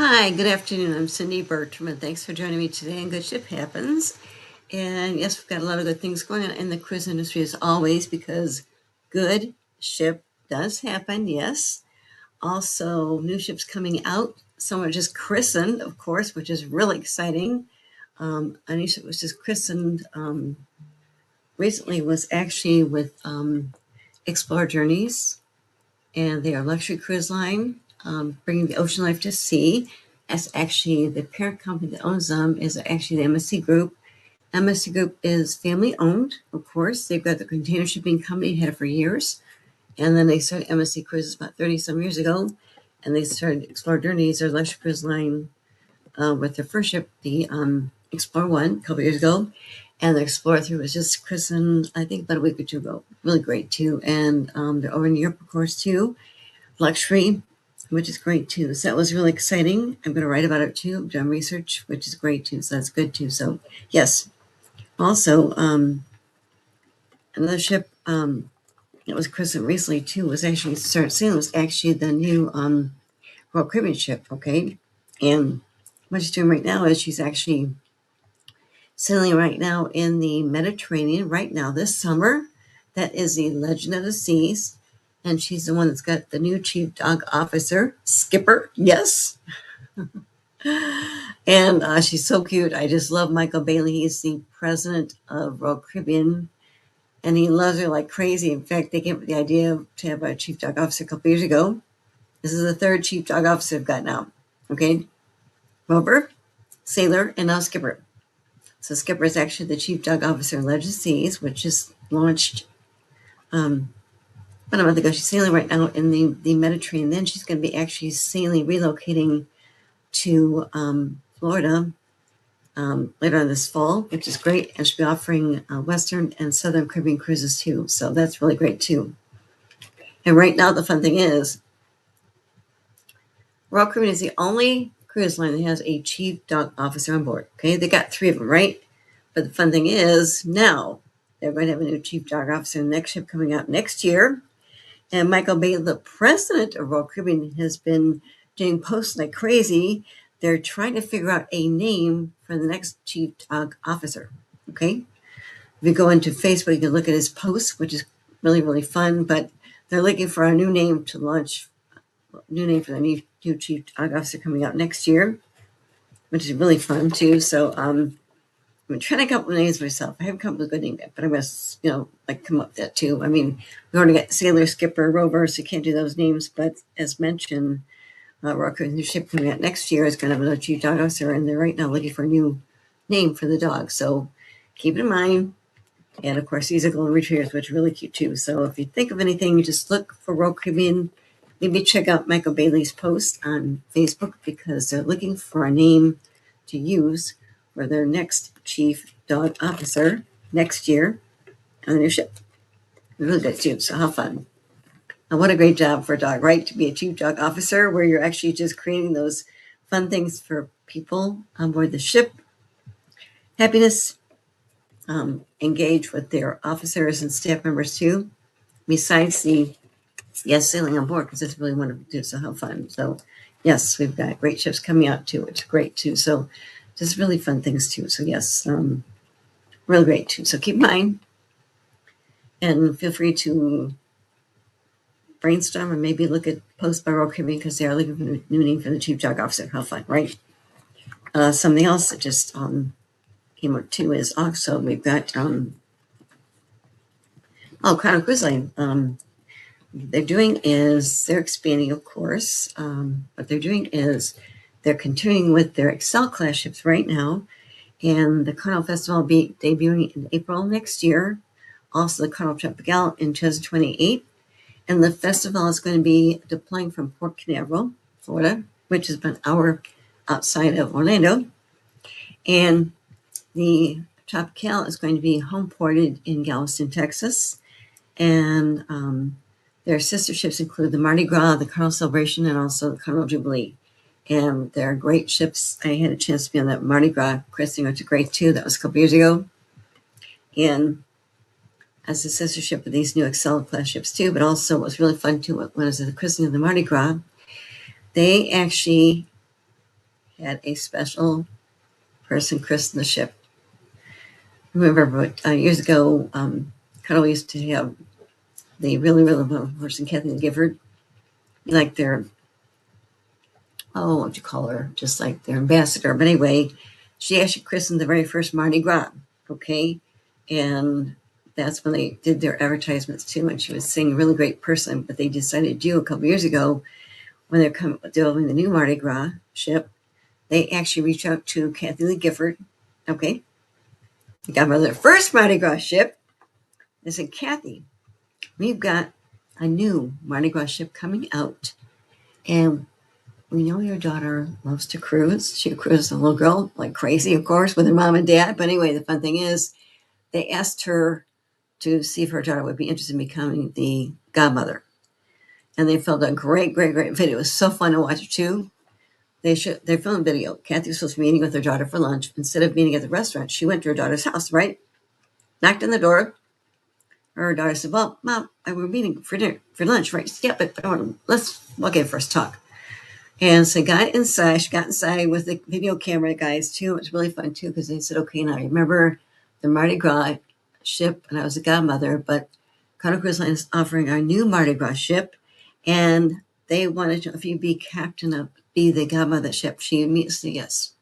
Hi, good afternoon. I'm Cindy Bertram, and thanks for joining me today on Good Ship Happens. And yes, we've got a lot of good things going on in the cruise industry as always because good ship does happen, yes. Also, new ships coming out. Some are just christened, of course, which is really exciting. A new ship was just christened recently was actually with Explore Journeys, and they are a luxury cruise line, bringing the ocean life to sea. As actually the parent company that owns them is actually the MSC Group. MSC Group is family owned, of course. They've got the container shipping company, had it for years. And then they started MSC Cruises about 30 some years ago. And they started Explore Journeys, their luxury cruise line, with their first ship, the Explorer One, a couple years ago. And the Explorer 3 was just christened, I think, about a week or two ago. Really great, too. And they're over in Europe, of course, too. Luxury, which is great too. So that was really exciting. I'm going to write about it too. I've done research, which is great too. So that's good too. So yes. Also, another ship that was christened recently too was actually started sailing was actually the new Royal Caribbean ship. Okay, and what she's doing right now is she's actually sailing right now in the Mediterranean right now this summer. That is the Legend of the Seas. And she's the one that's got the new chief dog officer, Skipper. Yes. And she's so cute. I just love Michael Bailey. He's the president of Royal Caribbean, and he loves her like crazy. In fact, they came up with the idea to have a chief dog officer a couple years ago. This is the third chief dog officer I've got now. Okay, Rover, Sailor, and now Skipper. So Skipper is actually the chief dog officer in Legend Seas, which just launched about a month ago. She's sailing right now in the Mediterranean. Then she's going to be actually sailing, relocating to Florida later on this fall, which is great. And she'll be offering Western and Southern Caribbean cruises too. So that's really great too. And right now, the fun thing is, Royal Caribbean is the only cruise line that has a chief dog officer on board. Okay, they got 3 of them, right? But the fun thing is, now they're going to have a new chief dog officer in the next ship coming out next year. And Michael Bailey, the president of Royal Caribbean, has been doing posts like crazy. They're trying to figure out a name for the next chief dog officer. Okay. If you go into Facebook, you can look at his posts, which is really, really fun. But they're looking for a new name to launch, new name for the new chief dog officer coming out next year, which is really fun too. So I'm trying to come up with names myself. I haven't come up with a good name yet, but I'm going to, come up with that too. I mean, we already got Sailor, Skipper, Rover, so you can't do those names. But as mentioned, Royal Caribbean new ship coming out next year is going to have a chief dog officer, and they're right now looking for a new name for the dog. So keep it in mind. And of course, these are golden retrievers, which are really cute too. So if you think of anything, you just look for Royal Caribbean. Maybe check out Michael Bailey's post on Facebook because they're looking for a name to use for their next chief dog officer next year on the new ship. Really good too. So how fun. And what a great job for a dog, right? To be a chief dog officer where you're actually just creating those fun things for people on board the ship. Happiness, engage with their officers and staff members too, besides the sailing on board, because it's really wonderful too. So how fun. So yes, we've got great ships coming out too, which is great too. So just really fun things too. So yes, really great too. So keep in mind and feel free to brainstorm and maybe look at posts by Royal Caribbean because they are looking for a new name for the chief dog officer. How fun, right? Something else that just came up too is also we've got Crown Cruise Line. They're doing is they're expanding, of course. What they're doing is they're continuing with their Excel class ships right now, and the Carnival Festival will be debuting in April next year. Also, the Carnival Tropical in 2028. And the festival is going to be deploying from Port Canaveral, Florida, which is about an hour outside of Orlando. And the Tropical is going to be home ported in Galveston, Texas. And their sister ships include the Mardi Gras, the Carnival Celebration, and also the Carnival Jubilee. And they're great ships. I had a chance to be on that Mardi Gras christening, which is great too. That was a couple years ago. And as a sister ship of these new Excel class ships too, but also what was really fun too when it was the christening of the Mardi Gras, they actually had a special person christen the ship. Remember, but years ago, Cuddle used to have the really, really well person, Kathy Gifford, like their, what'd you call her? Just like their ambassador. But anyway, she actually christened the very first Mardi Gras, okay? And that's when they did their advertisements too. And she was saying a really great person, but they decided to do a couple years ago when they're developing the new Mardi Gras ship. They actually reached out to Kathy Lee Gifford, okay? The godmother of the first Mardi Gras ship. They said, Kathy, we've got a new Mardi Gras ship coming out. And we know your daughter loves to cruise. She cruised a little girl like crazy, of course, with her mom and dad. But anyway, the fun thing is they asked her to see if her daughter would be interested in becoming the godmother. And they filmed a great, great, great video. It was so fun to watch it too. They filmed a video. Kathy was supposed to be meeting with her daughter for lunch. Instead of meeting at the restaurant, she went to her daughter's house, right? Knocked on the door. Her daughter said, well, Mom, we're meeting for dinner, for lunch, right? Yeah, but let's walk in first, talk. And so got inside. She got inside with the video camera guys too. It was really fun too because they said, okay, now I remember the Mardi Gras ship and I was a godmother, but Carnival Cruise Line is offering our new Mardi Gras ship. And they wanted to, if you be be the godmother ship. She immediately said yes.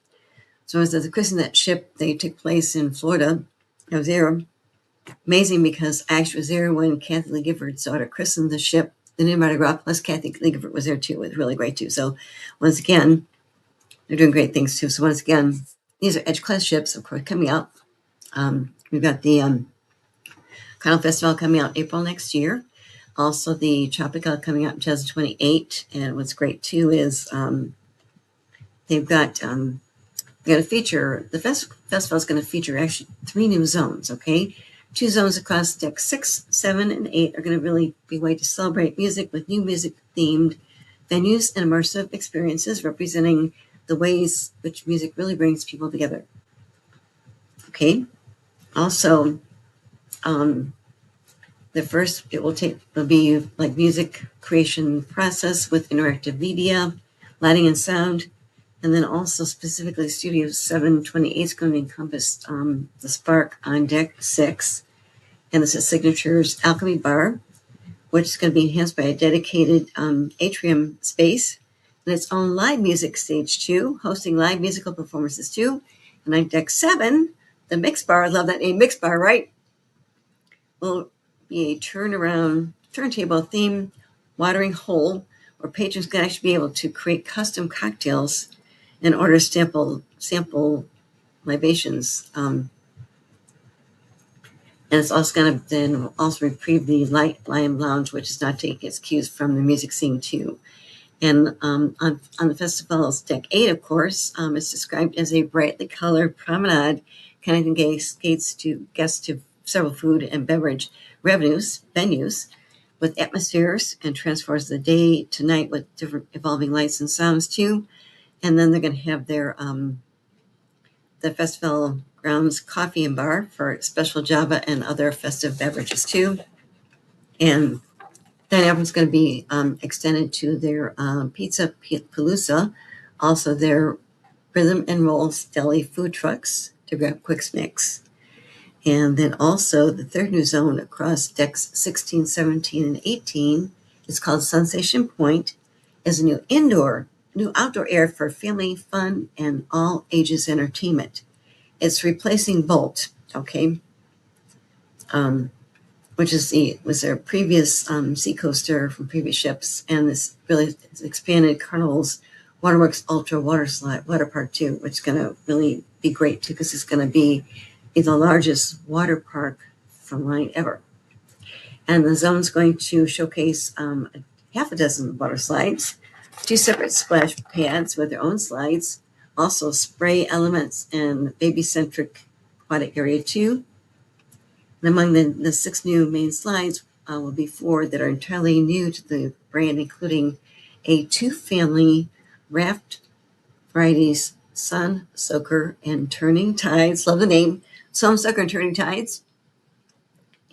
So as the christening that ship, they took place in Florida. I was there. Amazing because I actually was there when Kathy Lee Gifford's daughter christened the ship, the new Mardi Gras, plus Kathy Lee Gifford was there too. It was really great too. So once again, they're doing great things too. So once again, these are Edge class ships, of course, coming out. We've got the Carnival Festival coming out April next year. Also, the Tropical coming out in 2028. And what's great too is they've got going to feature, the festival is going to feature actually 3 new zones, okay? 2 zones across deck 6, 7, and 8 are going to really be a way to celebrate music with new music-themed venues and immersive experiences representing the ways which music really brings people together. Okay? Also, the first, will be like music creation process with interactive media, lighting and sound, and then also specifically Studio 728 is going to encompass the Spark on deck 6. And this is Signature's Alchemy Bar, which is going to be enhanced by a dedicated atrium space and its own live music stage too, hosting live musical performances too. And on deck 7, the Mix Bar, I love that name, Mix Bar, right? Will be a turntable theme watering hole where patrons can actually be able to create custom cocktails and order sample libations. And it's also going to then also reprieve the Light Lion Lounge, which is not taking its cues from the music scene too. And on the festival's deck 8, of course, it's described as a brightly colored promenade connecting guests to several food and beverage venues with atmospheres and transforms the day to night with different evolving lights and sounds too. And then they're going to have their the festival grounds coffee and bar for special Java and other festive beverages too. And then everyone's going to be extended to their Pizza Palooza, also their Rhythm and Rolls deli food trucks to grab quick snacks. And then also the third new zone across decks 16, 17, and 18 is called Sensation Point, is a new outdoor area for family fun and all ages entertainment. It's replacing Bolt, okay, which was their previous seacoaster from previous ships, and this really expanded Carnival's Waterworks Ultra water park too, which is going to really be great too, because it's going to be the largest water park from line ever. And the zone's going to showcase half a dozen water slides, 2 separate splash pads with their own slides, also spray elements and baby-centric aquatic area too. And among the 6 new main slides will be 4 that are entirely new to the brand, including a 2-family raft varieties, Sun Soaker and Turning Tides. Love the name, Sun Soaker and Turning Tides.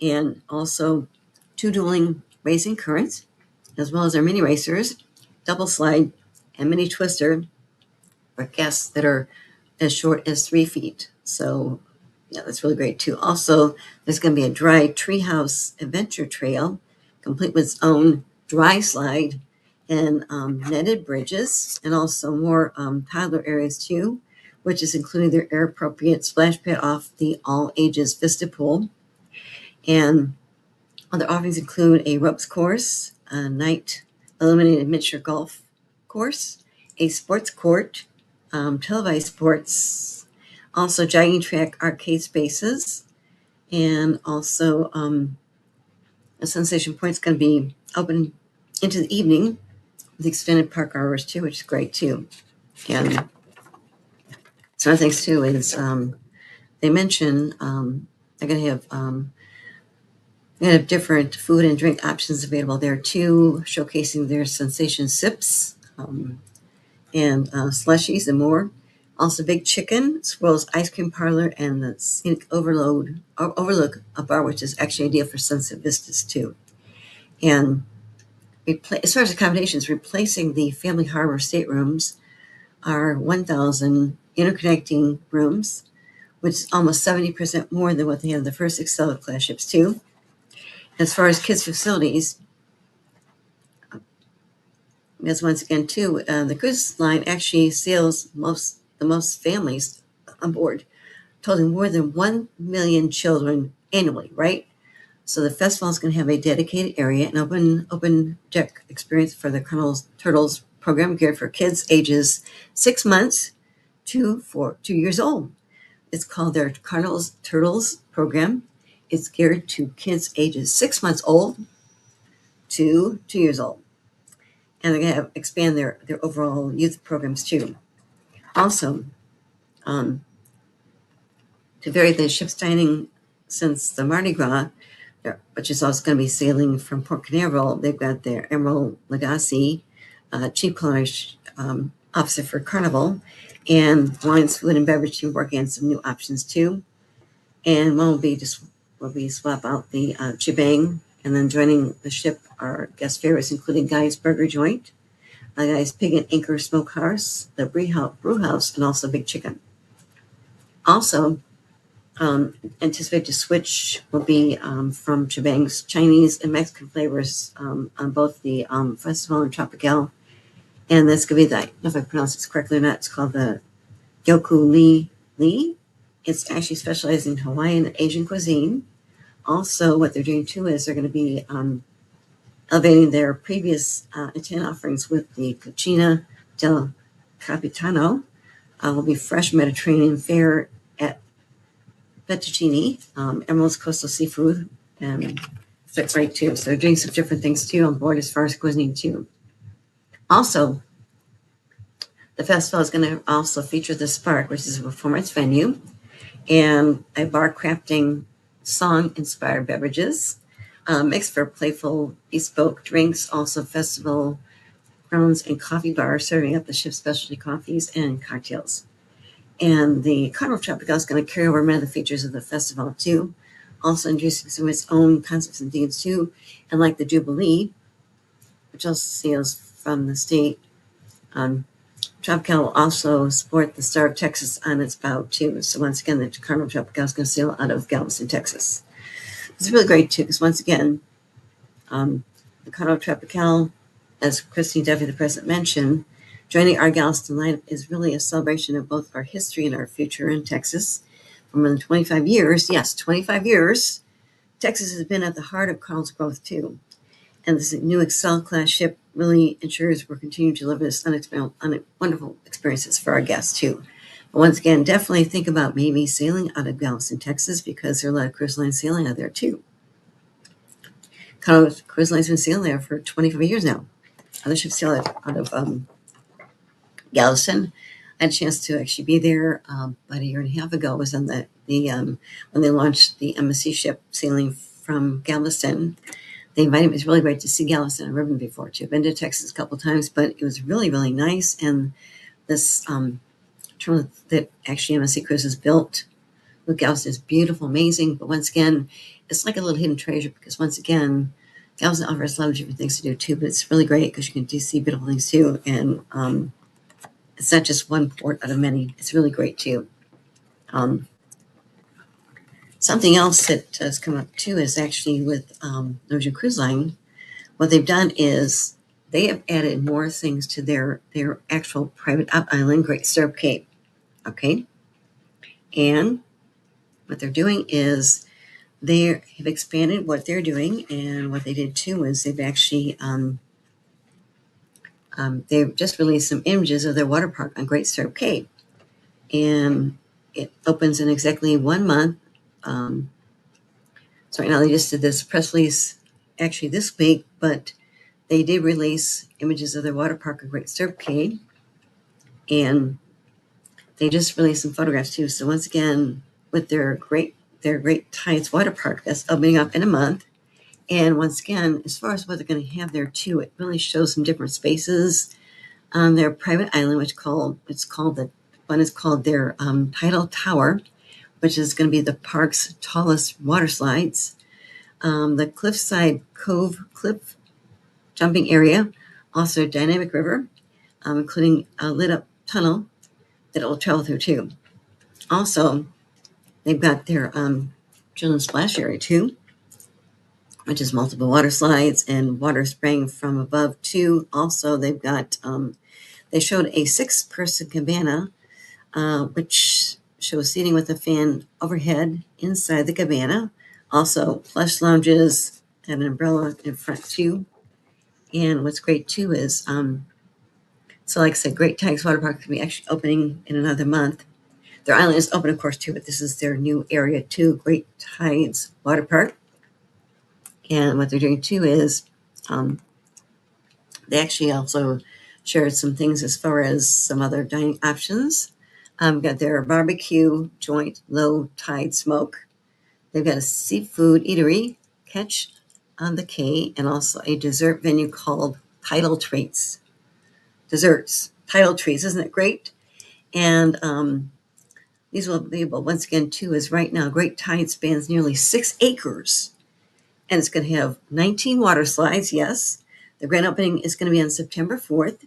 And also 2 dueling racing currents, as well as our mini racers, double slide, and mini twister. for guests that are as short as 3 feet. So, yeah, that's really great too. Also, there's going to be a dry treehouse adventure trail, complete with its own dry slide and netted bridges, and also more toddler areas too, which is including their air appropriate splash pad off the all ages Vista pool. And other offerings include a ropes course, a night illuminated miniature golf course, a sports court, televised sports, also jogging track arcade spaces, and also a Sensation Point's going to be open into the evening with extended park hours too, which is great too. And some other things too is they mention they're going to have different food and drink options available there too, showcasing their Sensation sips and slushies and more. Also, Big Chicken, Swirl's Ice Cream Parlor, and the Scenic Overlook a bar, which is actually ideal for sunset vistas too. And as far as accommodations, replacing the Family Harbor staterooms are 1,000 interconnecting rooms, which is almost 70% more than what they had in the first Excel class ships too. As far as kids' facilities, as once again too, the cruise line actually sails the most families on board, totaling more than 1 million children annually, right? So the festival is going to have a dedicated area, an open deck experience for the Colonel's Turtles program geared for kids ages 6 months to 2 years old. It's called their Colonel's Turtles program. It's geared to kids ages 6 months old to 2 years old. And they're going to expand their overall youth programs too. Also, to vary the ship's dining since the Mardi Gras, which is also going to be sailing from Port Canaveral, they've got their Emerald Lagasse, chief culinary officer for Carnival, and wines, food, and beverage team working on some new options too. And one will be swap out the Chibang, and then joining the ship are guest favorites, including Guy's Burger Joint, Guy's Pig and Anchor Smokehouse, the Brew House, and also Big Chicken. Also, anticipated to switch will be from Chibang's Chinese and Mexican flavors on both the festival and Tropical. And this could be the, I don't know if I pronounced this correctly or not, it's called the Yoku Li. It's actually specialized in Hawaiian and Asian cuisine. Also, what they're doing too is they're going to be elevating their previous Italian offerings with the Cucina del Capitano. Will be fresh Mediterranean fare at fettuccine, Emerald's coastal seafood, and that's right too. So they're doing some different things too on board as far as cuisine too. Also, the festival is going to also feature the Spark, which is a performance venue, and a bar crafting song-inspired beverages, mixed for playful bespoke drinks, also festival grounds and coffee bar serving up the ship's specialty coffees and cocktails. And the Carnival Tropical is going to carry over many of the features of the festival too, also introducing some of its own concepts and themes too, and like the Jubilee, which also sails from the state. Tropical will also sport the Star of Texas on its bow too. So once again, the Carnival Tropical is going to sail out of Galveston, Texas. It's really great too, because once again, the Carnival Tropical, as Christine Duffy, the president, mentioned, joining our Galveston lineup is really a celebration of both our history and our future in Texas. For more than 25 years, yes, 25 years, Texas has been at the heart of Carnival's growth too. And this new Excel class ship really ensures we're continuing to deliver this wonderful experiences for our guests too. But once again, definitely think about maybe sailing out of Galveston, Texas, because there are a lot of cruise lines sailing out there too. Carnival Cruise Line's been sailing there for 25 years now. Other ships sail out of Galveston. I had a chance to actually be there about a year and a half ago. It was on the when they launched the MSC ship sailing from Galveston. They invited me. It was really great to see Galveston and Ribbon before too. I've been to Texas a couple of times, but it was really, really nice. And this terminal that actually MSC Cruises built with Galveston is beautiful, amazing. But once again, it's like a little hidden treasure because once again, Galveston offers a lot of different things to do too. But it's really great because you can see beautiful things too. And It's not just one port out of many. It's really great too. Um, Something else that has come up too is actually with Norwegian Cruise Line. What they've done is they have added more things to their actual private island, Great Stirrup Cay. Okay, and what they're doing is they have expanded what they're doing, and what they did too is they've actually they've just released some images of their water park on Great Stirrup Cay, and it opens in exactly 1 month. So right now they just did this press release actually this week, but they did release images of their water park on Great Stirrup Cay, and they just released some photographs too. So once again, with their Great Tides water park that's opening up in a month. And once again, as far as what they're going to have there too, it really shows some different spaces on their private island, one is called their Tidal Tower, which is going to be the park's tallest water slides. The Cliffside Cove cliff jumping area, also a dynamic river, including a lit up tunnel that it will travel through too. Also, they've got their children's splash area too, which is multiple water slides and water spraying from above too. Also, they've got they showed a 6-person cabana, which shows seating with a fan overhead inside the cabana. Also, plush lounges and an umbrella in front too. And what's great too is, so like I said, Great Tides Water Park will be actually opening in another month. Their island is open, of course, too, but this is their new area too, Great Tides Water Park. And what they're doing too is they actually also shared some things as far as some other dining options. Got their barbecue joint, low tide smoke. They've got a seafood eatery, Catch on the Cay, and also a dessert venue called Tidal Treats. Desserts, Tidal Treats, isn't it great? And these will be able, once again, too, is right now Great Tide spans nearly 6 acres, and it's going to have 19 water slides. Yes, the grand opening is going to be on September 4th.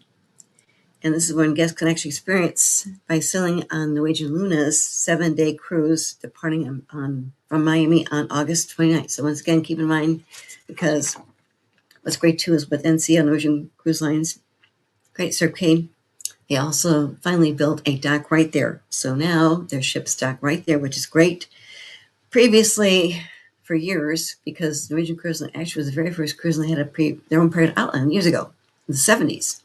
And this is when guests can actually experience by sailing on Norwegian Luna's 7-day cruise departing from Miami on August 29th. So once again, keep in mind, because what's great too is with NCL, Norwegian Cruise Lines, Great Stirrup Cay, they also finally built a dock right there. So now their ships dock right there, which is great. Previously, for years, because Norwegian Cruise Line actually was the very first cruise line that had their own private outlet years ago, in the 70s.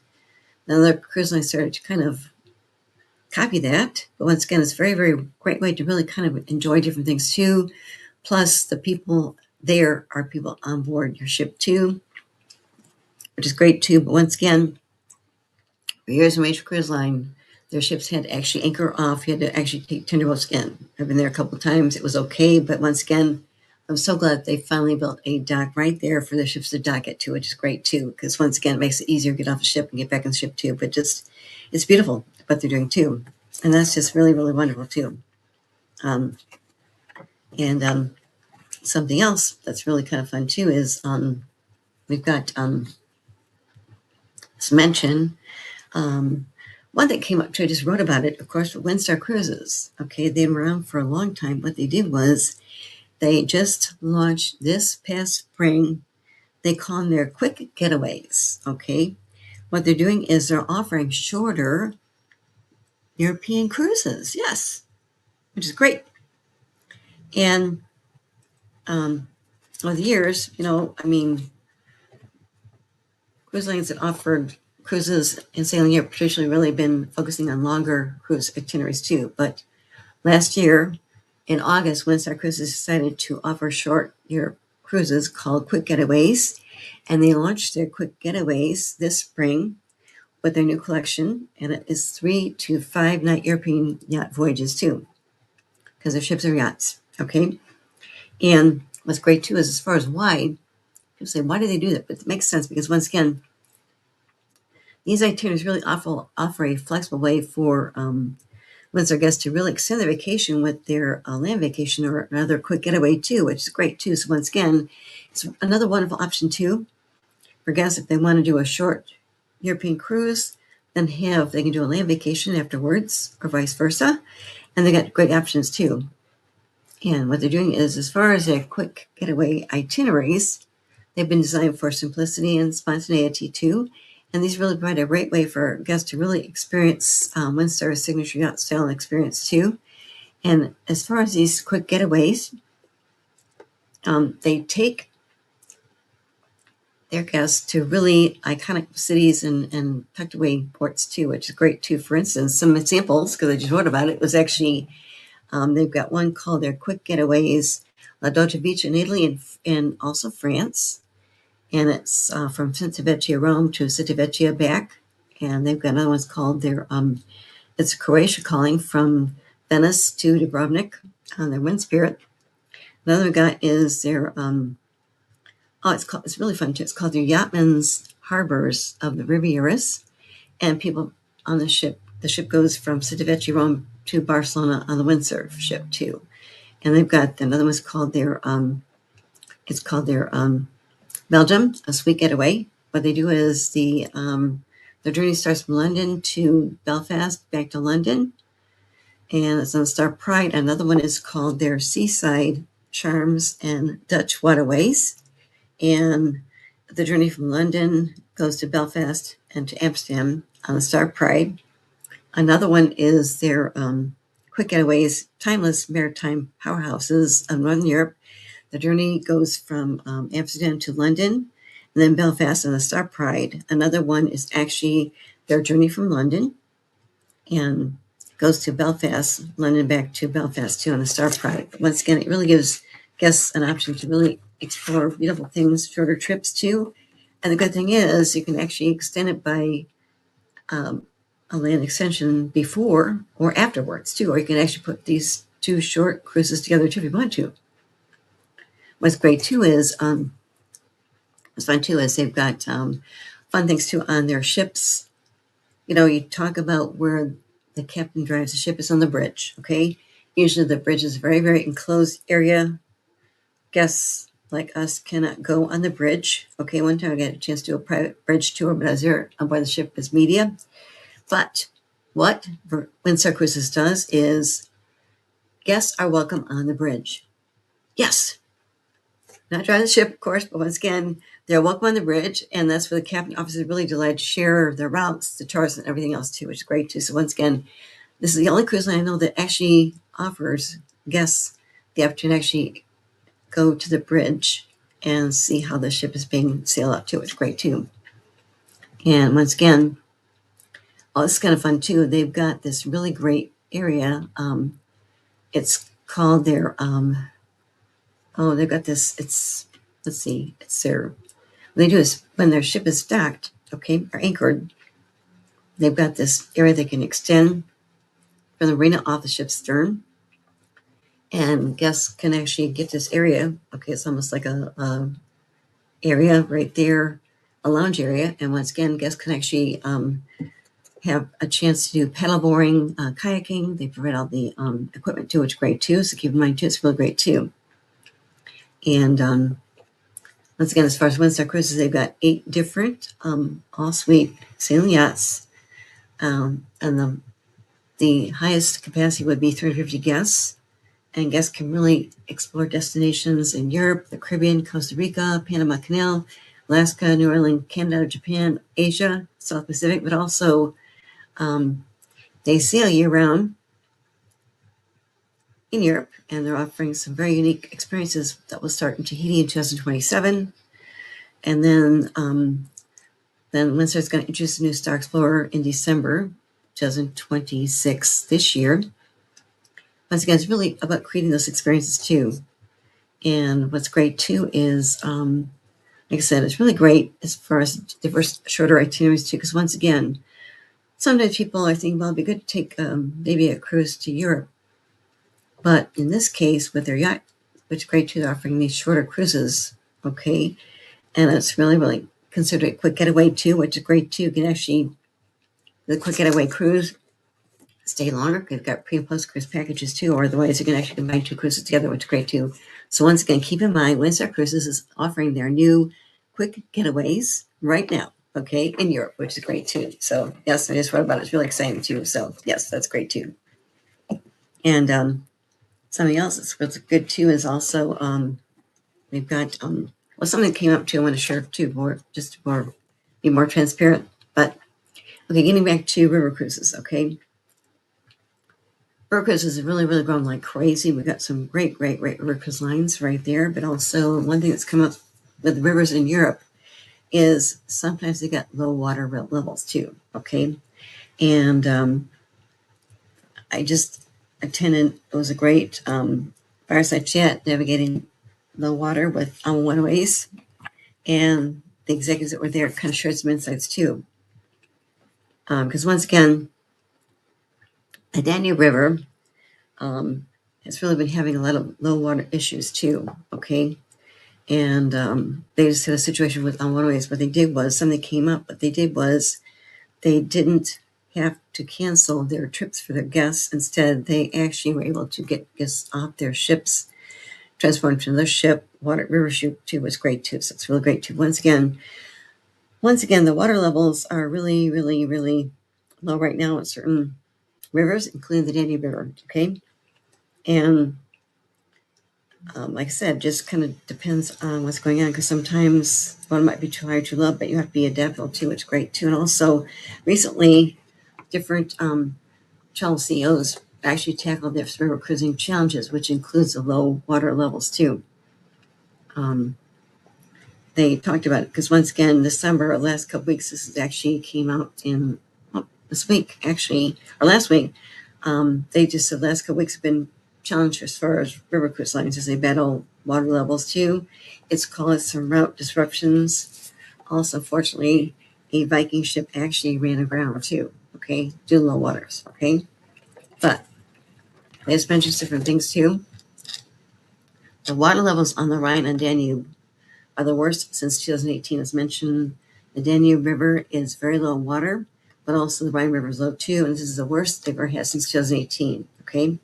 Now the cruise line started to kind of copy that, but once again, it's a very, very great way to really kind of enjoy different things too. Plus, the people there are people on board your ship too, which is great too. But once again, for years in Major Cruise Line, their ships had to actually anchor off. You had to actually take tenderboats in. I've been there a couple of times. It was okay, but once again, I'm so glad they finally built a dock right there for the ships to dock at too, which is great too, because once again, it makes it easier to get off the ship and get back on the ship too. But just, it's beautiful what they're doing too. And that's just really, really wonderful too. And something else that's really kind of fun too is we've got this mention. One that came up too, I just wrote about it, of course, with Windstar Cruises. Okay, they've been around for a long time. What they did was they just launched this past spring. They call them their quick getaways. Okay, what they're doing is they're offering shorter European cruises. Yes, which is great. And over the years, cruise lines that offered cruises in sailing Europe traditionally really been focusing on longer cruise itineraries too. But last year, in August, Windstar Cruises decided to offer short Europe cruises called Quick Getaways, and they launched their Quick Getaways this spring with their new collection, and it is 3 to 5 night European yacht voyages too, because their ships are yachts. Okay, and what's great too is as far as why, people say, why do they do that? But it makes sense because once again, these itineraries really offer a flexible way for Windsor guests to really extend their vacation with their land vacation or another quick getaway too, which is great too. So once again, it's another wonderful option too for guests if they want to do a short European cruise, then they can do a land vacation afterwards or vice versa. And they got great options too. And what they're doing is, as far as their quick getaway itineraries, they've been designed for simplicity and spontaneity too. And these really provide a great way for guests to really experience WindStar's signature yacht style experience too. And as far as these quick getaways, they take their guests to really iconic cities and tucked away ports too, which is great too. For instance, some examples, because I just wrote about it, was actually they've got one called their Quick Getaways, La Dolce Beach in Italy and also France. And it's from Civitavecchia, Rome to Civitavecchia back. And they've got another one's called it's Croatia calling from Venice to Dubrovnik on their Wind Spirit. Another we got is their it's really fun too. It's called the Yachtman's Harbors of the Rivieras, and people on the ship goes from Civitavecchia, Rome to Barcelona on the windsurf ship too. And they've got another one's called their Belgium, a sweet getaway. What they do is the journey starts from London to Belfast, back to London, and it's on Star Pride. Another one is called their Seaside Charms and Dutch Waterways. And the journey from London goes to Belfast and to Amsterdam on the Star Pride. Another one is their Quick Getaways, Timeless Maritime Powerhouses of Northern Europe. The journey goes from Amsterdam to London, and then Belfast on the Star Pride. Another one is actually their journey from London and goes to Belfast, London back to Belfast too on the Star Pride. But once again, it really gives guests an option to really explore beautiful things, shorter trips too. And the good thing is you can actually extend it by a land extension before or afterwards too, or you can actually put these two short cruises together too if you want to. What's great too is they've got fun things too on their ships. You know, you talk about where the captain drives the ship is on the bridge. Okay, usually the bridge is a very, very enclosed area. Guests like us cannot go on the bridge. Okay, one time I got a chance to do a private bridge tour, but I was there on board the ship as media. But what Windstar Cruises does is guests are welcome on the bridge. Yes, not driving the ship, of course, but once again, they're welcome on the bridge, and that's where the captain officers are really delighted to share their routes, the tours, and everything else too, which is great too. So once again, this is the only cruise line I know that actually offers guests the opportunity to actually go to the bridge and see how the ship is being sailed out too. It's great too. And once again, it's kind of fun too. They've got this really great area. It's called their they've got this. It's their. What they do is when their ship is docked, okay, or anchored, they've got this area they can extend from the marina off the ship's stern, and guests can actually get this area. Okay, it's almost like a area right there, a lounge area, and once again, guests can actually have a chance to do paddleboarding, kayaking. They provide all the equipment too, which is great too. So keep in mind too, it's really great too. And once again, as far as Windstar Cruises, they've got 8 different all-suite sailing yachts, and the highest capacity would be 350 guests. And guests can really explore destinations in Europe, the Caribbean, Costa Rica, Panama Canal, Alaska, New Orleans, Canada, Japan, Asia, South Pacific, but also they sail year-round in Europe, and they're offering some very unique experiences that will start in Tahiti in 2027. And then Windstar's going to introduce a new Star Explorer in December 2026 this year. Once again, it's really about creating those experiences too. And what's great too is, like I said, it's really great as far as diverse, shorter itineraries too. Because once again, sometimes people are thinking, well, it'd be good to take maybe a cruise to Europe. But in this case, with their yacht, which is great too, they're offering these shorter cruises. Okay, and it's really, really considered a quick getaway too, which is great too. You can actually the quick getaway cruise stay longer. They've got pre and post cruise packages too, or otherwise you can actually combine 2 cruises together, which is great too. So once again, keep in mind, Windstar Cruises is offering their new quick getaways right now. okay, in Europe, which is great too. So yes, I just wrote about it. It's really exciting too. So yes, that's great too. And something else that's really good too is also we've got well, something that came up too. I want to share too, more just more be more transparent. But okay, getting back to river cruises. Okay, river cruises have really grown like crazy. We've got some great river cruise lines right there. But also one thing that's come up with the rivers in Europe is sometimes they got low water levels too. Okay, and I just attended. It was a great fireside chat navigating low water with Waterways, and the executives that were there kind of shared some insights too. Because once again, the Danube River has really been having a lot of low water issues too. Okay, and they just had a situation with Waterways. What they did was something came up. What they did was they didn't have to cancel their trips for their guests. Instead, they actually were able to get guests off their ships, transported to the ship. Water river ship too was great too. So it's really great too. Once again, the water levels are really low right now in certain rivers, including the Danube River. Okay, and like I said, just kind of depends on what's going on because sometimes one might be too high or too low, but you have to be adaptable too. It's great too. And also, recently, different channel CEOs actually tackled their river cruising challenges, which includes the low water levels too. They talked about it because once again, this summer, last couple weeks, this is actually came out in this week, actually, or last week. They just said last couple weeks have been challenged as far as river cruise lines as they battle water levels too. It's caused some route disruptions. Also, fortunately, a Viking ship actually ran aground too. Okay, due to low waters. Okay, but they just mentioned different things too. The water levels on the Rhine and Danube are the worst since 2018. As mentioned, the Danube River is very low in water, but also the Rhine River is low too, and this is the worst they've ever had since 2018. Okay, and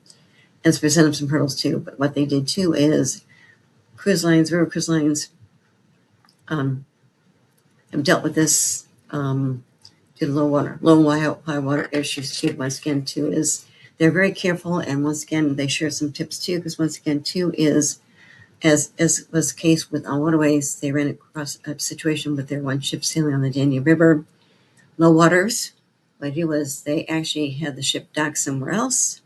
it's presented some hurdles too. But what they did too is cruise lines, river cruise lines, have dealt with this due to high water issues too. Once again, too is they're very careful, and once again they share some tips too. Because once again, too is as was the case with On Waterways, they ran across a situation with their one ship sailing on the Danube River, low waters. What I did was they actually had the ship dock somewhere else,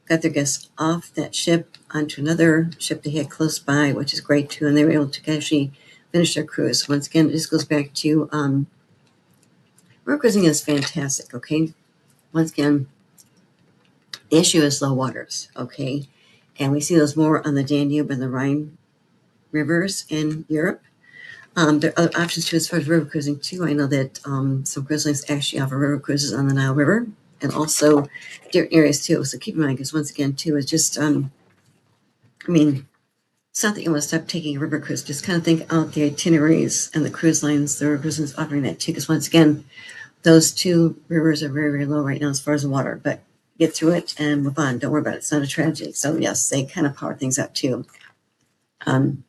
got their guests off that ship onto another ship they had close by, which is great too, and they were able to actually finish their cruise. Once again, this goes back to river cruising is fantastic. Okay, once again, the issue is low waters. Okay, and we see those more on the Danube and the Rhine rivers in Europe. There are other options too as far as river cruising too. I know that some cruise lines actually offer river cruises on the Nile River and also different areas too. So keep in mind, because once again too, it's just I mean, it's not that you want to stop taking a river cruise. Just kind of think out the itineraries and the cruise lines, the river cruise lines offering that too. Because once again, those two rivers are very low right now as far as the water. But get through it and move on. Don't worry about it. It's not a tragedy. So yes, they kind of power things up too. And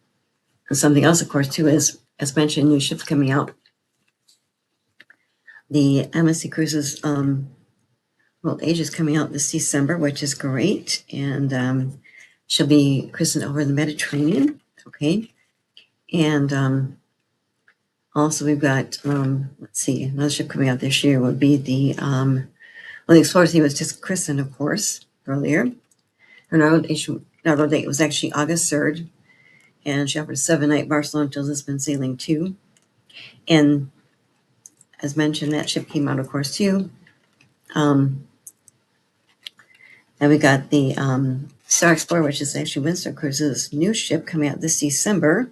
something else, of course, too, is as mentioned, new ships coming out. The MSC Cruises World Asia is coming out this December, which is great, and she'll be christened over the Mediterranean. Okay, and also we've got let's see, another ship coming out this year would be the the Explorer Theme was just christened, of course, earlier. Her another date was actually August 3rd, and she offered a 7-night Barcelona to Lisbon sailing too. And as mentioned, that ship came out, of course, too. And we got the Star Explorer, which is actually Windsor Cruises' new ship coming out this December.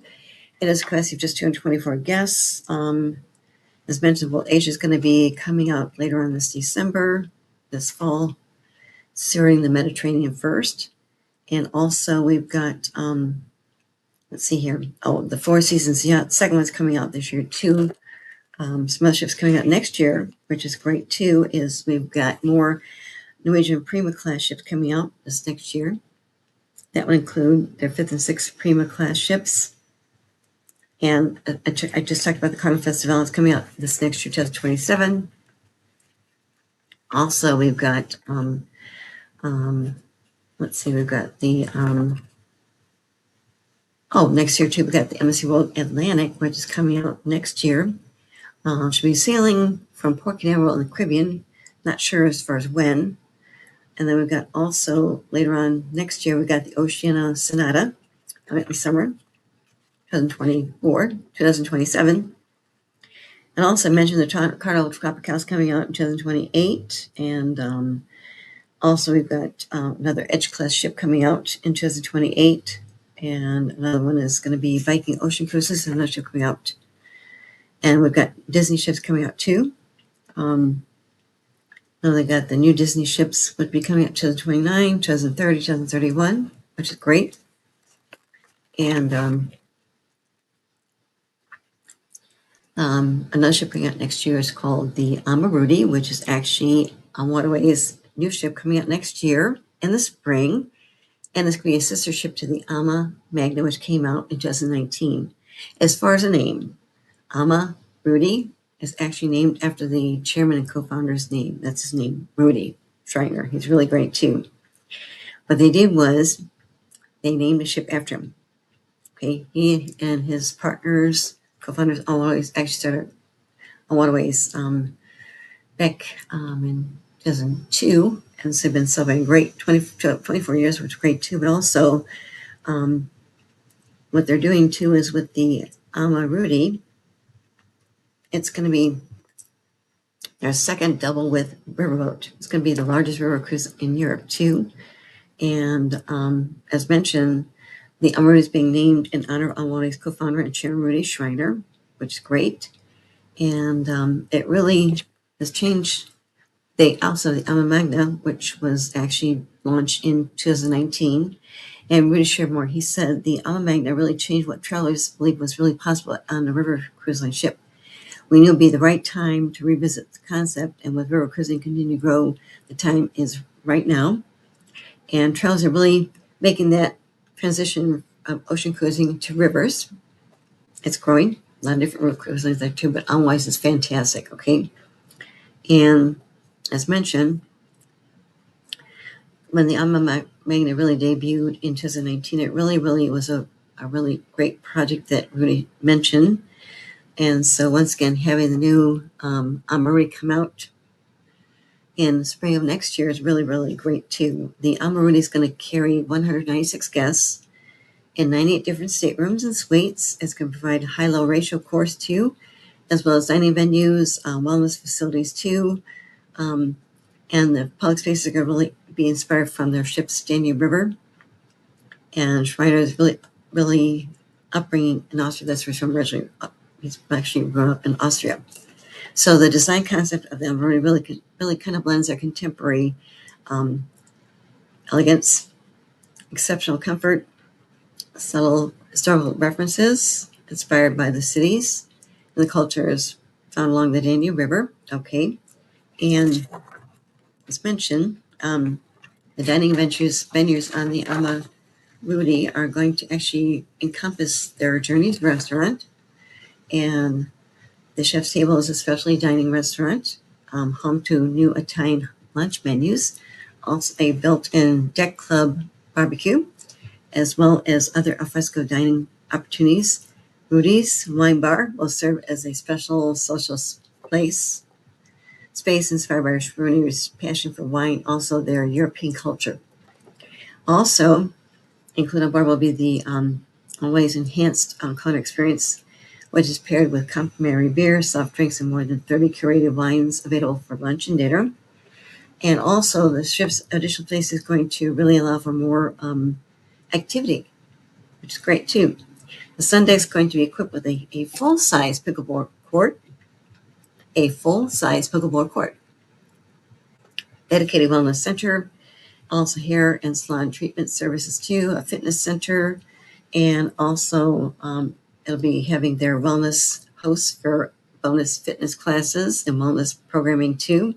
It has a capacity of just 224 guests. As mentioned, World Asia is going to be coming out later on this December, this fall, steering the Mediterranean first. And also we've got, let's see here. Oh, the Four Seasons yacht. Second one's coming out this year too. Some other ships coming out next year, which is great too, is we've got more Norwegian Prima class ships coming out this next year. That would include their 5th and 6th Prima class ships. And I just talked about the Carnival Festival. It's coming out this next year, 2027. Also, we've got, let's see, we've got the, next year too, we've got the Embassy World Atlantic, which is coming out next year. Should be sailing from Port Canaveral in the Caribbean. Not sure as far as when. And then we've got also later on next year, we've got the Oceania Sonata coming out in summer, 2027. And also I mentioned the Carnival Tropicals coming out in 2028. And also we've got another Edge Class ship coming out in 2028. And another one is going to be Viking Ocean Cruises, another ship coming out. And we've got Disney ships coming out too. Now they got the new Disney ships would be coming out 2029, 2030, 2031, which is great. And another ship coming out next year is called the Amarudi, which is actually on Waterway's new ship coming out next year in the spring. And it's going to be a sister ship to the Ama Magna, which came out in 2019. As far as the name, Amarudi is actually named after the chairman and co-founder's name. That's his name, Rudy Schreiner. He's really great too. What they did was they named the ship after him. Okay, he and his partners, co-founders, always actually started on Waterways back in 2002, and so they've been celebrating great 24 years, which is great too. But also, what they're doing too is with the Amarudi, it's going to be their second double with riverboat. It's going to be the largest river cruise in Europe too. And as mentioned, the Amarudi is being named in honor of Waterway's co-founder and chairman Rudy Schreiner, which is great. And it really has changed. The Ama Magna, which was actually launched in 2019, and Rudy shared more. He said the Ama Magna really changed what travelers believed was really possible on the river cruise line ship. We knew it would be the right time to revisit the concept, and with river cruising continuing to grow, the time is right now. And travelers are really making that transition of ocean cruising to rivers. It's growing. A lot of different river cruise lines there too, but otherwise it's fantastic, okay? And as mentioned, when the Ama Magna really debuted in 2019, it really was a really great project that Rudy mentioned. And so once again, having the new Amarudi come out in the spring of next year is really great too. The Amarudi is going to carry 196 guests in 98 different staterooms and suites. It's going to provide a high-low ratio course too, as well as dining venues, wellness facilities too. And the public spaces are going to really be inspired from their ship's Danube River. And Schreiner is really upbringing in Austria. That's where he's from originally. He's actually grown up in Austria. So the design concept of them really kind of blends their contemporary elegance, exceptional comfort, subtle historical references inspired by the cities and the cultures found along the Danube River. Okay. And as mentioned, the dining venues on the Amarudi are going to actually encompass their journey to the restaurant. And the Chef's Table is a specialty dining restaurant, home to new Italian lunch menus, also a built-in deck club barbecue, as well as other alfresco dining opportunities. Rudy's Wine Bar will serve as a special social space inspired by Rudy's passion for wine, also their European culture. Also, included on board will be the always enhanced culinary experience, which is paired with complimentary beer, soft drinks, and more than 30 curated wines available for lunch and dinner. And also, the ship's additional place is going to really allow for more activity, which is great too. The sun deck is going to be equipped with a full-size pickleball court, dedicated wellness center, also hair and salon treatment services too, a fitness center, and also it'll be having their wellness hosts for bonus fitness classes and wellness programming too.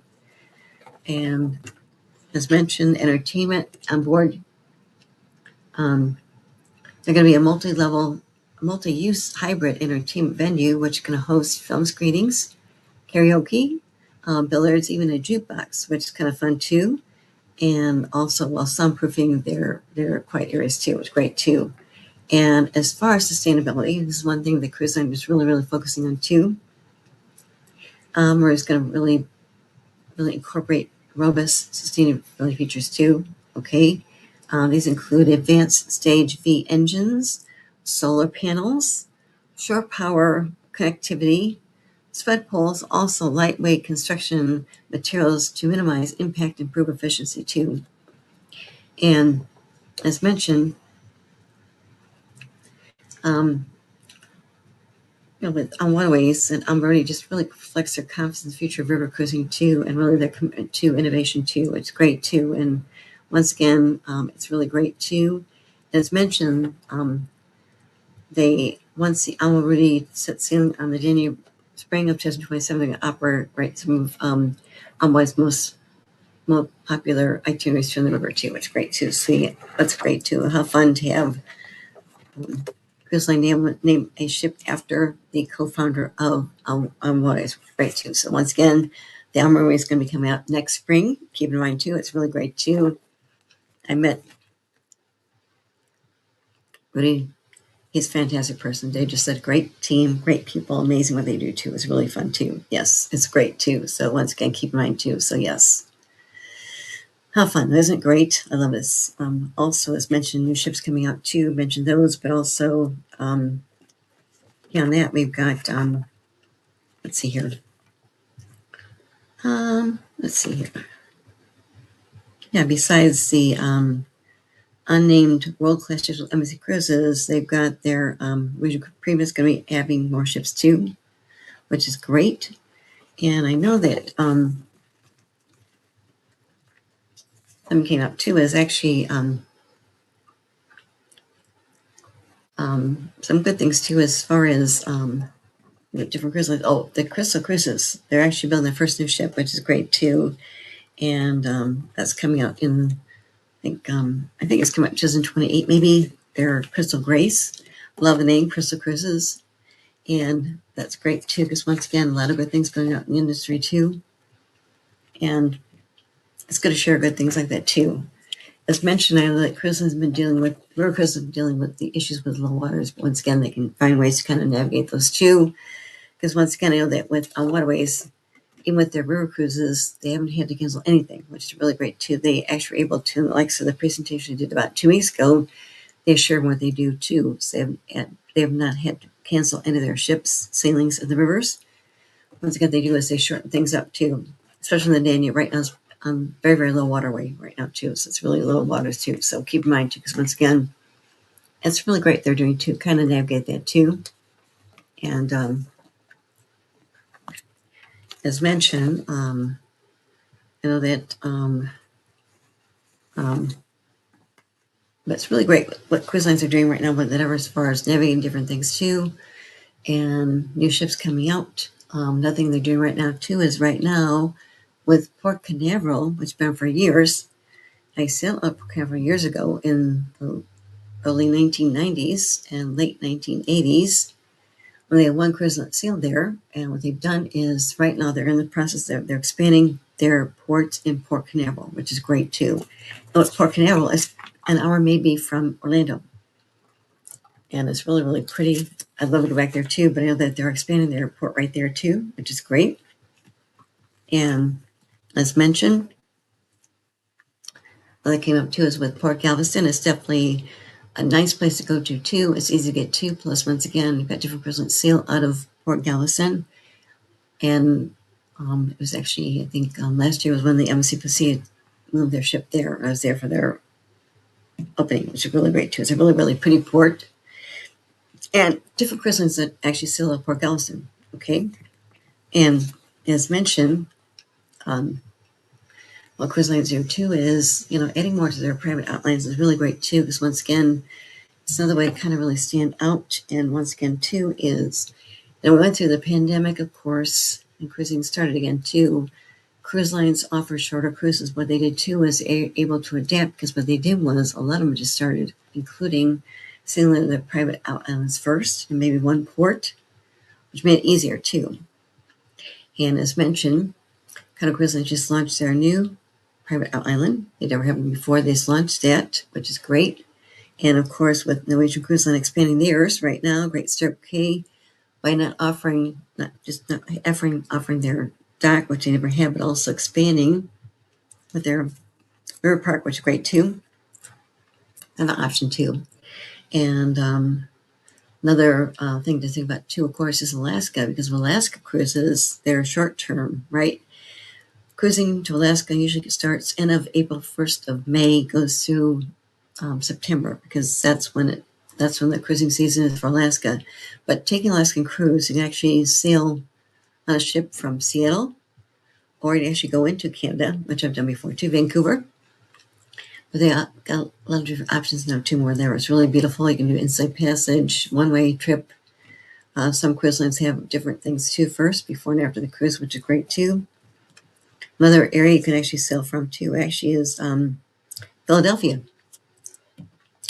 And as mentioned, entertainment on board. They're going to be a multi-level multi-use hybrid entertainment venue, which can host film screenings, karaoke, billiards, even a jukebox, which is kind of fun too. And also, while soundproofing their quiet areas too, which is great too. And as far as sustainability, this is one thing that cruise line is really, really focusing on too. Where it's going to really, really incorporate robust sustainability features too. Okay, these include advanced stage V engines, solar panels, shore power connectivity, spread poles, also lightweight construction materials to minimize impact, improve efficiency too. And as mentioned, um, with on waterways and Umberty just really reflects their confidence in the future of river cruising too, and really their commitment to innovation too. It's great too, and once again, it's really great too. As mentioned, they once the Alma set sailing on the Danube spring of 2027, they're going to operate some of Envoy's most popular itineraries to the river too, which is great too. See, that's great too. How fun to have cruise line name a ship after the co-founder of Envoy. It's great too. So once again, the Alma is going to be coming out next spring. Keep in mind too, it's really great too. I met Rudy. He's a fantastic person. They just said great team, great people, amazing what they do too. It's really fun too. Yes, it's great too. So once again, keep in mind too. So yes. How fun, isn't it great? I love this. Also, as mentioned, new ships coming out too. Mentioned those, but also beyond that, we've got let's see here. Let's see here. Yeah, besides the unnamed world-class digital embassy cruises, they've got their Regional Primus going to be having more ships too, which is great. And I know that something came up too is actually some good things too as far as the different cruise lines. Oh, the Crystal Cruises. They're actually building their first new ship, which is great too. And that's coming out in I think it's coming out in 2028 maybe. They're Crystal Grace. Love the name, Crystal Cruises. And that's great too, because once again, a lot of good things going out in the industry too. And it's good to share good things like that too. As mentioned, I know that cruise has been dealing with, river cruises have been dealing with the issues with low waters, but once again, they can find ways to kind of navigate those too. Because once again, I know that with waterways, even with their river cruises, they haven't had to cancel anything, which is really great too. They actually were able to, like so the presentation I did about 2 weeks ago, they shared what they do too. So they have not had to cancel any of their ships sailings in the rivers. Once again, they do is they shorten things up too, especially in the Danube right now. It's very, very low waterway right now too. So it's really low waters too. So keep in mind too, because once again, it's really great they're doing too, kind of navigate that too. And as mentioned, I know that but it's really great what cruise lines are doing right now, whatever as far as navigating different things too, and new ships coming out. Nothing they're doing right now too is right now with Port Canaveral, which has been for years. I sailed up Port Canaveral years ago in the early 1990s and late 1980s when they had one cruise that sailed there. And what they've done is right now they're in the process, they're expanding their port in Port Canaveral, which is great too. And Port Canaveral is an hour maybe from Orlando. And it's really, really pretty. I'd love to go back there too, but I know that they're expanding their airport right there too, which is great. And as mentioned, what that came up too is with Port Galveston. It's definitely a nice place to go to too. It's easy to get to. Plus, once again, you've got different cruises that sail out of Port Galveston. And it was actually, I think last year was when the Embassy Pacific moved their ship there. I was there for their opening, which is really great too. It's a really, really pretty port. And different cruise lines that actually sail out of Port Galveston. Okay. And as mentioned, what cruise lines do too is, adding more to their private outlines is really great too, because once again, it's another way to kind of really stand out. And once again, too, is we went through the pandemic, of course, and cruising started again too. Cruise lines offer shorter cruises. What they did too was able to adapt, because what they did was a lot of them just started including sailing the private islands first, and maybe one port, which made it easier too. And as mentioned, Carnival Cruise Line just launched their new private island. They never happened before. They just launched that, which is great. And of course, with Norwegian Cruise Line expanding theirs right now, great start. Okay, by not offering their dock, which they never had, but also expanding with their river park, which is great too. Another option too. And another thing to think about too, of course, is Alaska, because Alaska cruises, they're short term, right? Cruising to Alaska usually starts end of April, 1st of May, goes through September, because that's when the cruising season is for Alaska. But taking Alaskan cruise, you can actually sail on a ship from Seattle, or you actually go into Canada, which I've done before too, Vancouver. But they got a lot of different options now too. More there, it's really beautiful. You can do inside passage, one-way trip. Some cruise lines have different things too, first, before and after the cruise, which is great too. Another area you can actually sail from too actually is Philadelphia.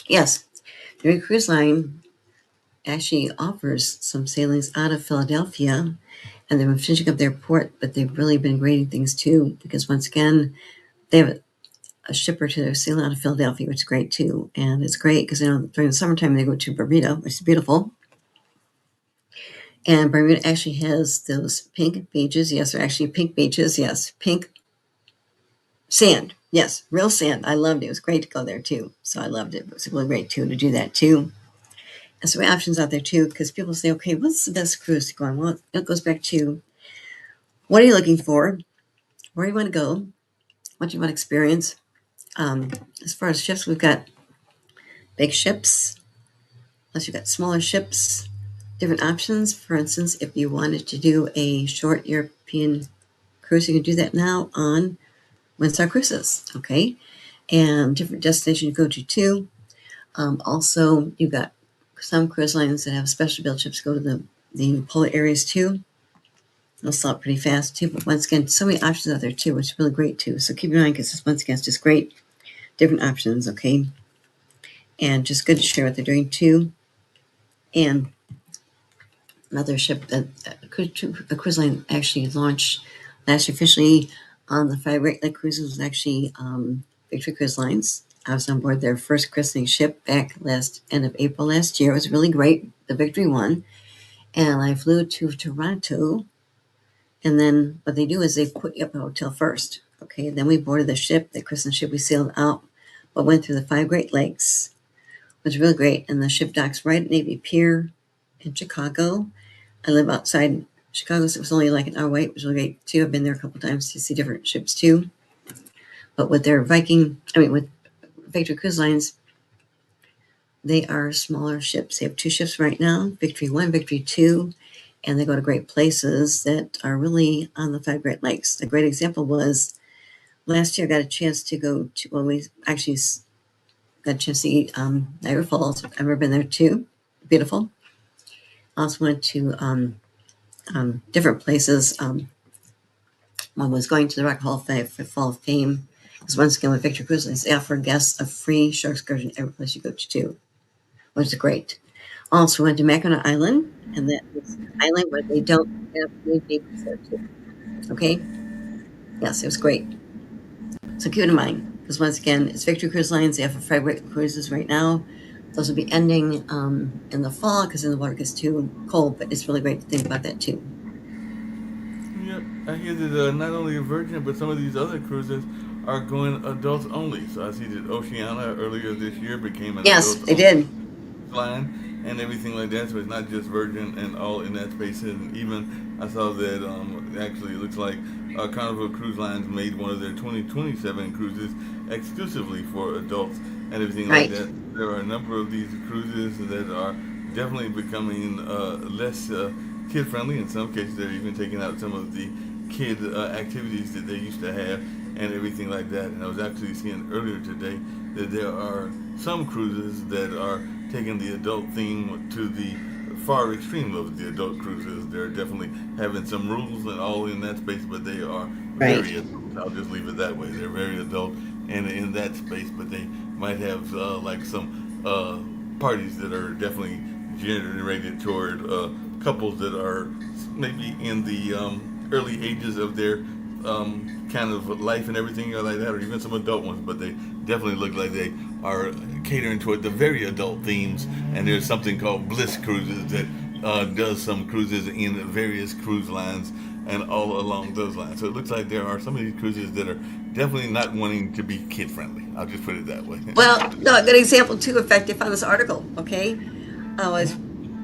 Yes, the cruise line actually offers some sailings out of Philadelphia, and they've been finishing up their port, but they've really been grading things too, because once again, they have a shipper to their sailing out of Philadelphia, which is great too. And it's great because during the summertime they go to Bermuda, which is beautiful. And Bermuda actually has those pink beaches. Yes, they're actually pink beaches. Yes, pink sand. Yes, real sand. I loved it. It was great to go there too. So I loved it. It was really great too to do that too. And so options out there too, because people say, okay, what's the best cruise to go on? Well, it goes back to what are you looking for? Where do you want to go? What do you want to experience? As far as ships, we've got big ships. Plus, you've got smaller ships, different options. For instance, if you wanted to do a short European cruise, you can do that now on Windstar Cruises, okay? And different destinations you go to too. Also, you've got some cruise lines that have special built ships go to the polar areas too. They'll sell it pretty fast too. But once again, so many options out there too, which is really great too. So keep in mind, because once again, it's just great, different options, okay? And just good to share what they're doing too. And another ship that a cruise line actually launched last year officially on the 5 Great Lake cruises was actually Victory Cruise Lines. I was on board their first christening ship back end of April last year. It was really great, the Victory one. And I flew to Toronto. And then what they do is they put you up at a hotel first. Okay, and then we boarded the ship, the christening ship. We sailed out, but went through the 5 Great Lakes. It was really great. And the ship docks right at Navy Pier in Chicago. I live outside Chicago, so it was only like an hour away. It was really great too. I've been there a couple times to see different ships too. But with their with Victory Cruise Lines, they are smaller ships. They have 2 ships right now, Victory 1, Victory 2, and they go to great places that are really on the 5 Great Lakes. A great example was last year I got a chance to go to, well, we actually got a chance to eat Niagara Falls. I've never been there too. Beautiful. Also went to different places. One was going to the Rock Hall of Fame. Because once again, with Victory Cruise Lines, they offer guests a free shore excursion every place you go to too, which is great. Also went to Mackinac Island, and that is an island where they don't have any babies there too. Okay? Yes, it was great. So keep it in mind, because once again, it's Victory Cruise Lines. They have 5 great cruises right now. Those will be ending in the fall because then the water gets too cold, but it's really great to think about that too. Yep, I hear that not only Virgin, but some of these other cruises are going adults only. So I see that Oceania earlier this year became an Yes, adults they only did. line and everything like that. So it's not just Virgin and all in that space. And even I saw that actually it looks like Carnival Cruise Lines made one of their 2027 cruises exclusively for adults and everything like Right. that. There are a number of these cruises that are definitely becoming less kid friendly. In some cases, they're even taking out some of the kid activities that they used to have and everything like that. And I was actually seeing earlier today that there are some cruises that are taking the adult theme to the far extreme of the adult cruises. They're definitely having some rules and all in that space, but they are Right. very adult. I'll just leave it that way. They're very adult and in that space, but they might have like some parties that are definitely generated toward couples that are maybe in the early ages of their kind of life and everything like that, or even some adult ones, but they definitely look like they are catering toward the very adult themes. And there's something called Bliss Cruises that does some cruises in various cruise lines and all along those lines. So it looks like there are some of these cruises that are definitely not wanting to be kid friendly. I'll just put it that way. Well, no, a good example too. In fact, I found this article. Okay, I was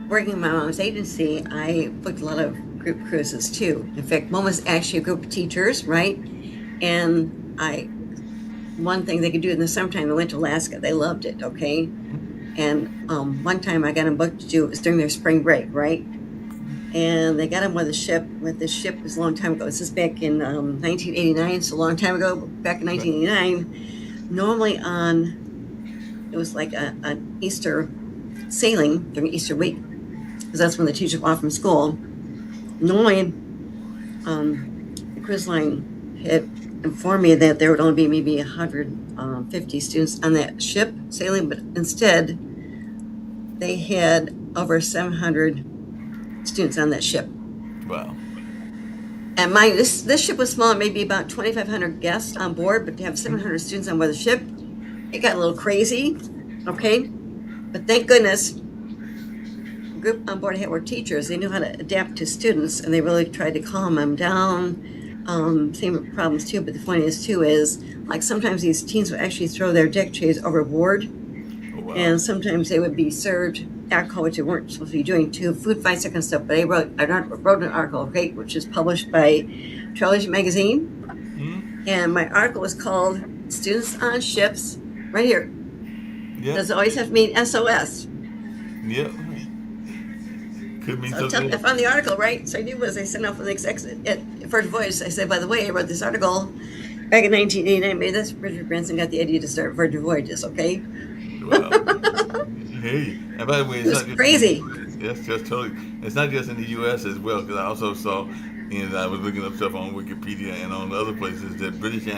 working in my mom's agency. I booked a lot of group cruises too. In fact, one was actually a group of teachers, right? And one thing they could do in the summertime, they went to Alaska. They loved it. Okay, and one time I got them booked to do it was during their spring break, right? And they got them with a ship. With this ship was a long time ago. This is back in 1989, so a long time ago. Back in 1989, normally it was like an Easter sailing during Easter week, because that's when the teachers were off from school. Normally, the cruise line had informed me that there would only be maybe 150 students on that ship sailing, but instead they had over 700 students on that ship. Wow. And this ship was small, maybe about 2,500 guests on board, but to have 700 students on board the ship, it got a little crazy, okay? But thank goodness, the group on board had were teachers. They knew how to adapt to students, and they really tried to calm them down. Same problems too, but the funny is too is, like sometimes these teens would actually throw their deck chairs overboard, Oh, wow. and sometimes they would be served alcohol, which they weren't supposed to be doing too, food fights, that kind of stuff. But I wrote an article, okay, which is published by Trilogy Magazine, and my article was called "Students on Ships." Right here, Yeah. does it always have to mean SOS? Yeah. Could mean So something. I found the article, right? So I knew was I sent off the exec at First Voice. I said, by the way, I wrote this article back in 1989. Maybe that's Richard Branson got the idea to start Virgin Voyages, okay? Wow. Hey, and by the way, It it's was not just crazy. yes, just totally. It's not just in the U.S. as well, because I also saw, and I was looking up stuff on Wikipedia and on other places that British-based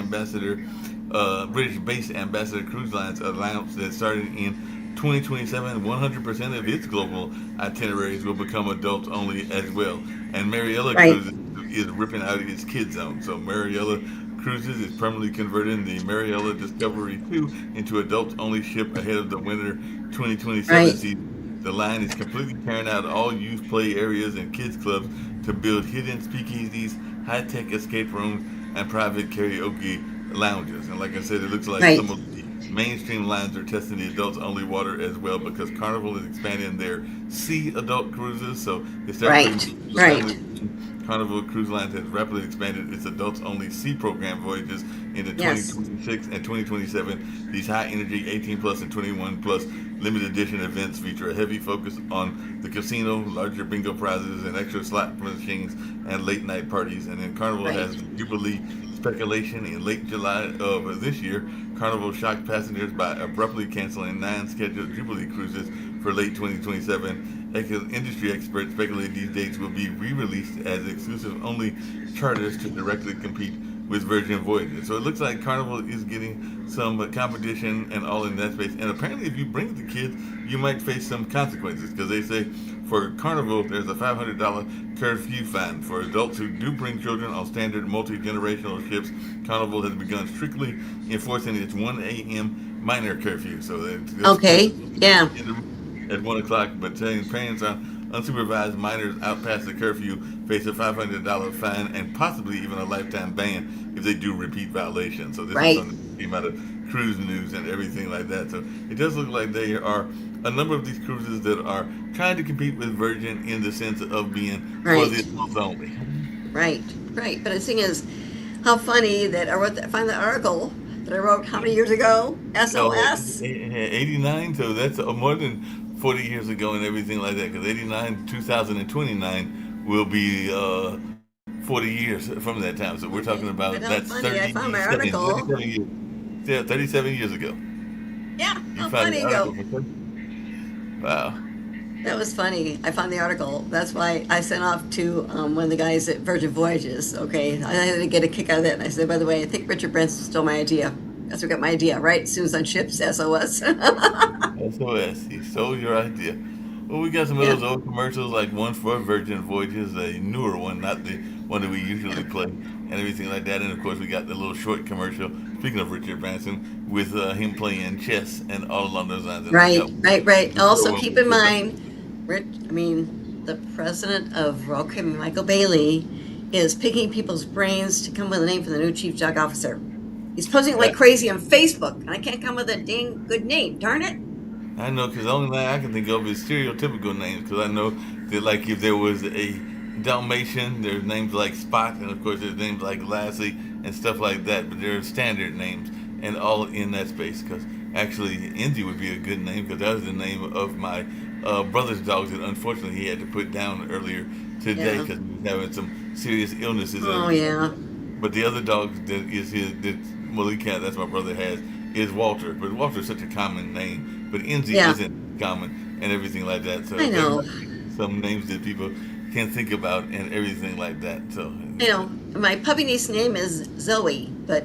Ambassador Cruise Lines announced that starting in 2027, 100% of its global itineraries will become adults only as well. And Mariella Right, Cruises is ripping out its kid zone. So Mariella Cruises is permanently converting the Mariella Discovery 2 into adults only ship ahead of the winter 2027 right, season. The line is completely tearing out all youth play areas and kids clubs to build hidden speakeasies, high-tech escape rooms, and private karaoke lounges. And like I said, it looks like right, some of the mainstream lines are testing the adults only water as well, because Carnival is expanding their sea adult cruises. So they start right, right. Carnival Cruise Lines has rapidly expanded its adults only sea program voyages into Yes, 2026 and 2027. These high energy 18 plus and 21 plus limited edition events feature a heavy focus on the casino, larger bingo prizes, and extra slot machines and late night parties. And then Carnival has right, Jubilee Speculation in late July of this year. Carnival shocked passengers by abruptly canceling 9 scheduled Jubilee cruises for late 2027. Industry experts speculate these dates will be re-released as exclusive only charters to directly compete with Virgin Voyages. So it looks like Carnival is getting some competition and all in that space. And apparently, if you bring the kids, you might face some consequences, because they say for Carnival, there's a $500 curfew fine for adults who do bring children on standard multi-generational ships. Carnival has begun strictly enforcing its 1 a.m. minor curfew. So that's okay, yeah, at 1 o'clock, but saying parents on unsupervised minors out past the curfew face a $500 fine and possibly even a lifetime ban if they do repeat violations. So this is right, something that came out of cruise news and everything like that. So it does look like there are a number of these cruises that are trying to compete with Virgin in the sense of being for the right, adults only. right, right. But the thing is, how funny that I found the article that I wrote how many years ago? Oh, SOS? 89, so that's more than 40 years ago and everything like that, because 89, 2029 will be 40 years from that time. So we're talking Okay, but about how that's funny, I found my 37, article. 37 years. Yeah, 37 years ago. Yeah, You how found funny the you article go. for wow. That was funny. I found the article. That's why I sent off to one of the guys at Virgin Voyages. Okay, I had to get a kick out of that. And I said, by the way, I think Richard Branson stole my idea. That's where I got my idea, right? Susan Ships, SOS. SOS. He stole your idea. Well, we got some of Yeah, those old commercials, like one for Virgin Voyages, a newer one, not the one that we yeah. usually play, and everything like that. And of course, we got the little short commercial. Speaking of Richard Branson, with him playing chess and all along those lines. And then we Right, got right, right. the Also, one keep with in mind, the president of Royal Caribbean, Michael Bailey, is picking people's brains to come up with a name for the new chief jug officer. He's posting it like yeah, crazy on Facebook, and I can't come up with a dang good name. Darn it! I know, because the only thing I can think of is stereotypical names. Because I know that, like, if there was a Dalmatian, there's names like Spot, and of course, there's names like Lassie and stuff like that. But there are standard names, and all in that space. Because actually, Indy would be a good name, because that was the name of my brother's dog that unfortunately he had to put down earlier today Yeah. because he was having some serious illnesses and Oh everything. yeah. But the other dog that is his, that Malik Cat, that's my brother has, is Walter. But Walter's such a common name. But Enzi Yeah. isn't common and everything like that. So I there know. might be some names that people can think about and everything like that. So I know. My puppy niece's name is Zoe, but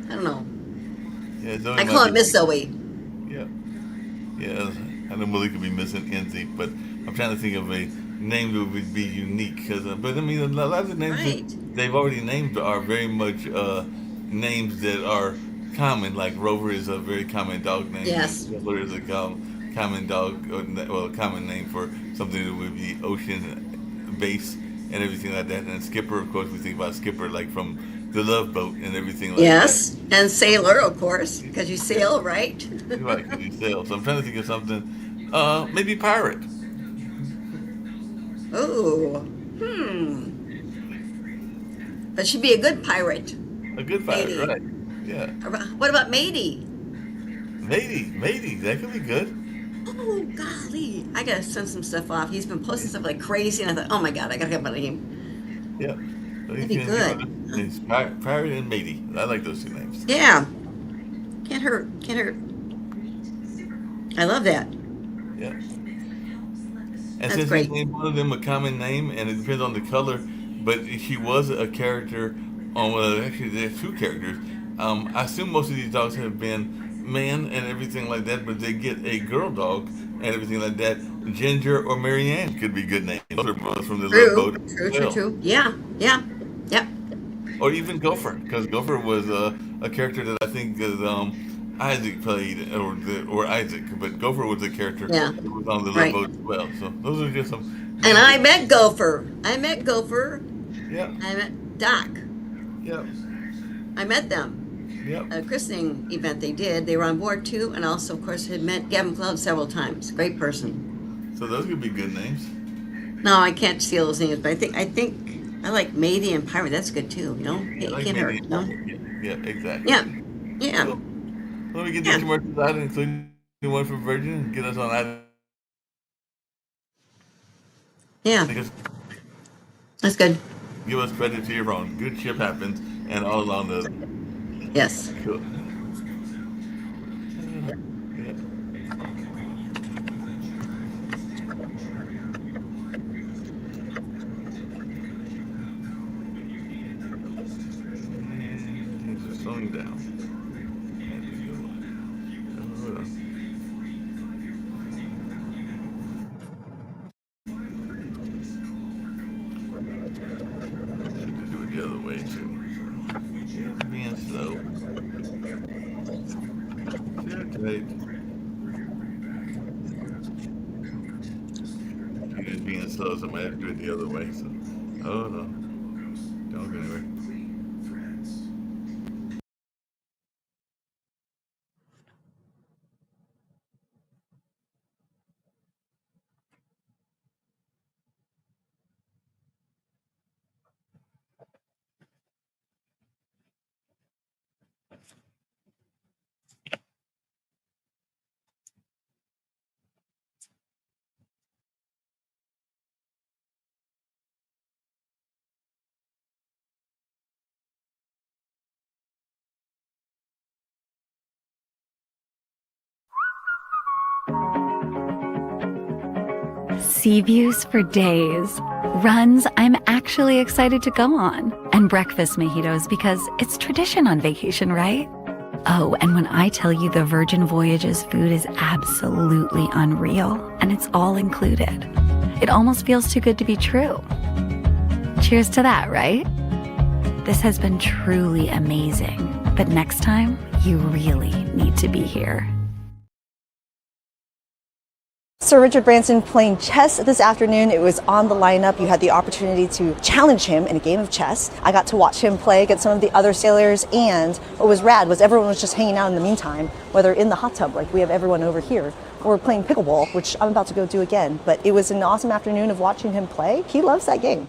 I don't know. yeah, Zoe I might call be it Miss Zoe. yeah. Yeah, I know Malik could be missing Enzi, but I'm trying to think of a name that would be unique. Cause, but I mean, a lot of the names that Right. they've already named are very much names that are common. Like Rover is a very common dog name, and Yes. Killer is a common dog, well, a common name for something that would be ocean base and everything like that. And Skipper, of course, we think about Skipper like from the Love Boat and everything like that. Yes. And sailor, of course, because you Yeah, sail, right? right, 'cause you sail. So I'm trying to think of something. Maybe pirate. Oh. Hmm. But she'd be a good pirate, A good pirate, Matey. right? Yeah. What about Matey? Matey, that could be good. Oh, golly. I gotta send some stuff off. He's been posting stuff like crazy, and I thought, oh my God, I gotta get my name. Yeah. So you That'd be can good. it's pirate and matey. I like those two names. Yeah. Can't hurt. Can't hurt. I love that. Yeah. And That's since we great. named one of them a common name, and it depends on the color, but she was a character on. Well, actually, there's two characters. I assume most of these dogs have been man and everything like that, but they get a girl dog and everything like that. Ginger or Marianne could be good names. Those are both from the Love True. Boat True, as true, well. true. Yeah. Yeah. Yep. Or even Gopher, because Gopher was a character that I think is, Isaac played, or Isaac, but Gopher was a character Yeah. that was on the Love Right. Boat as well. So those are just some And names I that, met Gopher. I met Gopher. yeah, I met Doc. yeah, I met them. yeah. A christening event they did. They were on board too, and also, of course, had met Gavin Cloud several times. Great person. So those could be good names. No, I can't steal those names, but I think I like Matey and Pirate. That's good too. Yeah, It like can't maybe, hurt. No. yeah, yeah, exactly. Yeah. Yeah. So let me get these Yeah. commercials out, including the one from Virgin, and get us on out. Yeah. Because That's good. give us credit to your own. Good ship happens, and all along the Yes. cool. Yeah. And just slowing down. And we go. Hold on. Should do it the other way too. Yeah, being slow. Right. It is being slow, so I might have to do it the other way. So, oh no, don't go anywhere. Sea views for days, runs I'm actually excited to go on, and breakfast mojitos because it's tradition on vacation, right? Oh, and when I tell you the Virgin Voyages food is absolutely unreal, and it's all included, it almost feels too good to be true. Cheers to that, right? This has been truly amazing, but next time, you really need to be here. Sir Richard Branson playing chess this afternoon. It was on the lineup. You had the opportunity to challenge him in a game of chess. I got to watch him play against some of the other sailors, and what was rad was everyone was just hanging out in the meantime, whether in the hot tub like we have everyone over here, or playing pickleball, which I'm about to go do again. But it was an awesome afternoon of watching him play. He loves that game.